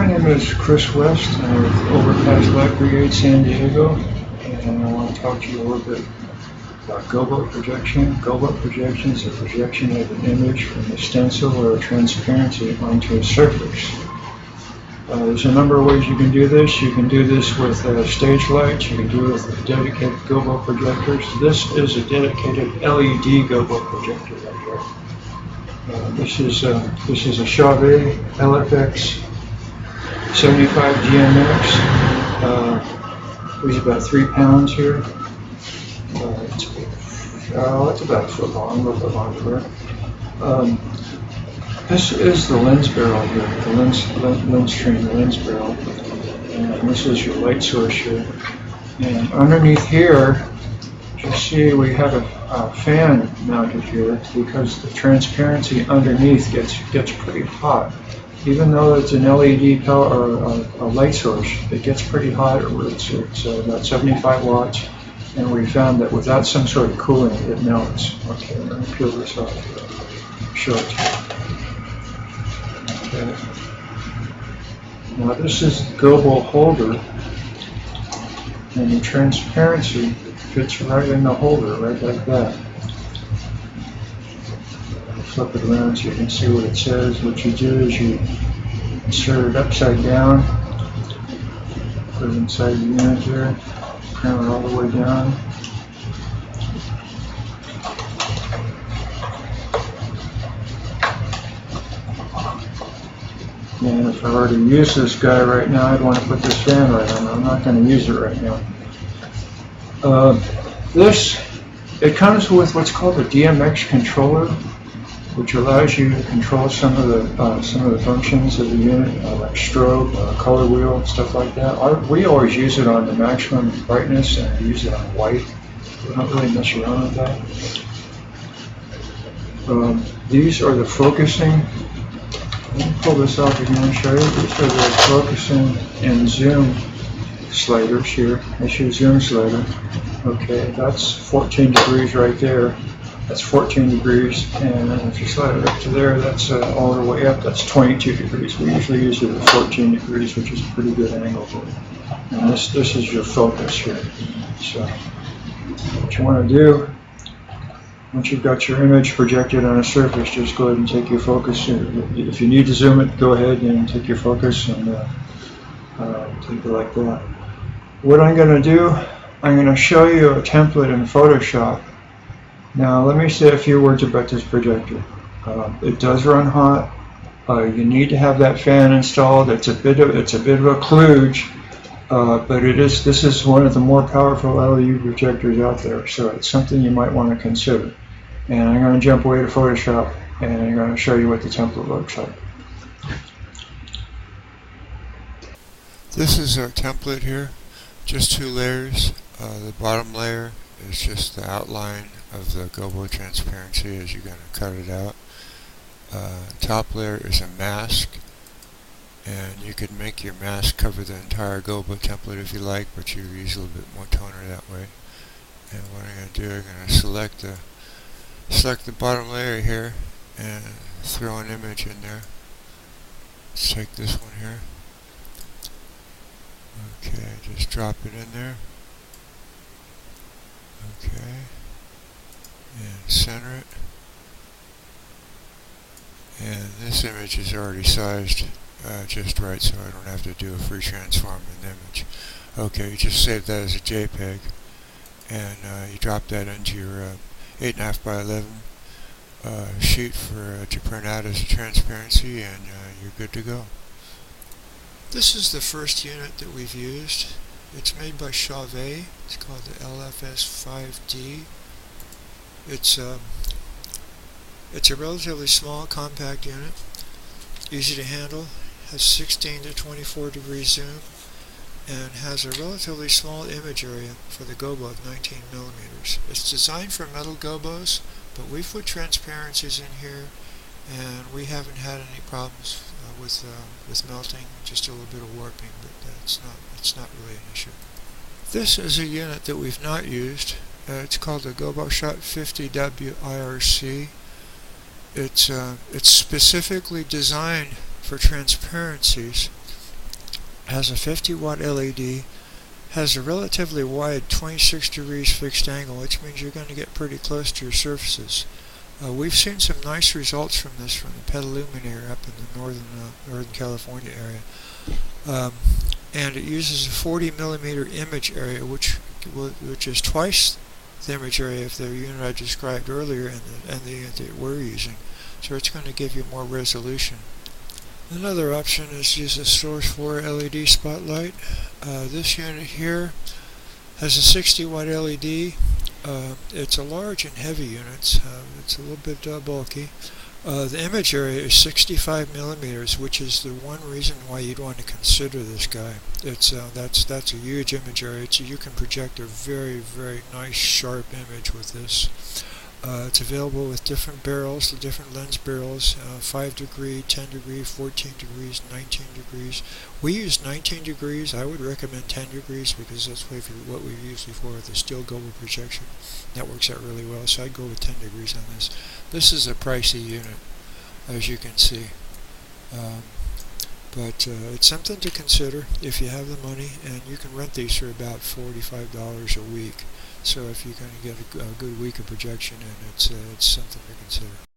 My name is Chris West. I'm with Overpass Light Brigade San Diego, and I want to talk to you a little bit about gobo projection. Gobo projection is a projection of an image from a stencil or a transparency onto a surface. There's a number of ways you can do this. You can do this with stage lights. You can do it with dedicated gobo projectors. This is a dedicated LED gobo projector right here. This is a Chauvet LFX 75 GMX. Weighs about 3 pounds here. It's about a foot long, a little bit longer. This is the lens barrel here, the lens stream, the lens barrel. And this is your light source here. And underneath here, you see we have a fan mounted here because the transparency underneath gets pretty hot. Even though it's an LED power or a light source, it gets pretty hot. It's about 75 watts, and we found that without some sort of cooling, it melts. Okay, let me peel this off. Show it to you. Okay. Now this is the gobo holder, and the transparency fits right in the holder, right like that. Flip it around so you can see what it says. What you do is you insert it upside down, put it inside the unit here, cram it all the way down. And if I were to use this guy right now, I'd want to put this fan right on. I'm not going to use it right now. It comes with what's called a DMX controller, which allows you to control some of the functions of the unit, like strobe, color wheel, stuff like that. We always use it on the maximum brightness, and we use it on white. We don't really mess around with that. These are the focusing. Let me pull this off again and show you. These are the focusing and zoom sliders here. That's your zoom slider. Okay, that's 14 degrees right there. That's 14 degrees, and if you slide it up to there, that's all the way up, that's 22 degrees. We usually use it at 14 degrees, which is a pretty good angle. And this is your focus here. So what you want to do, once you've got your image projected on a surface, just go ahead and take your focus. If you need to zoom it, go ahead and take your focus and take it like that. What I'm going to do, I'm going to show you a template in Photoshop. Now let me say a few words about this projector. It does run hot. You need to have that fan installed. It's a bit of a kludge, but this is one of the more powerful LED projectors out there, so it's something you might want to consider. And I'm going to jump away to Photoshop, and I'm going to show you what the template looks like. This is our template here, just 2 layers. The bottom layer is just the outline of the gobo transparency as you're going to cut it out. Top layer is a mask, and you could make your mask cover the entire gobo template if you like, but you use a little bit more toner that way. And what I'm going to do, I'm going to select the bottom layer here and throw an image in there. Let's take this one here. Okay, just drop it in there. Okay, and center it. And this image is already sized just right, so I don't have to do a free transform in the image. Okay, you just save that as a JPEG, and you drop that into your 8.5 by 11 sheet to print out as a transparency, and you're good to go. This is the first unit that we've used. It's made by Chauvet. It's called the LFS 5D. It's a relatively small, compact unit, easy to handle, has 16 to 24 degree zoom, and has a relatively small image area for the gobo of 19 millimeters. It's designed for metal gobos, but we've put transparencies in here, and we haven't had any problems with melting, just a little bit of warping, but it's not really an issue. This is a unit that we've not used. It's called the GoboShot 50W IRC. It's specifically designed for transparencies, has a 50-watt LED, has a relatively wide 26 degrees fixed angle, which means you're going to get pretty close to your surfaces. We've seen some nice results from this from the Petaluma area up in the northern California area. And it uses a 40 millimeter image area, which is twice the image area of the unit I described earlier and the unit that we're using. So it's going to give you more resolution. Another option is to use a source 4 LED spotlight. This unit here has a 60-watt LED. It's a large and heavy unit. It's a little bit bulky. The image area is 65 millimeters, which is the one reason why you'd want to consider this guy. That's a huge image area. You can project a very, very nice sharp image with this. It's available with different barrels, the different lens barrels, 5 degree, 10 degree, 14 degrees, 19 degrees. We use 19 degrees. I would recommend 10 degrees because that's what we've used before with the steel gobo projection. That works out really well, so I'd go with 10 degrees on this. This is a pricey unit, as you can see. But it's something to consider if you have the money, and you can rent these for about $45 a week. So if you're going to get a good week of projection in, it's something to consider.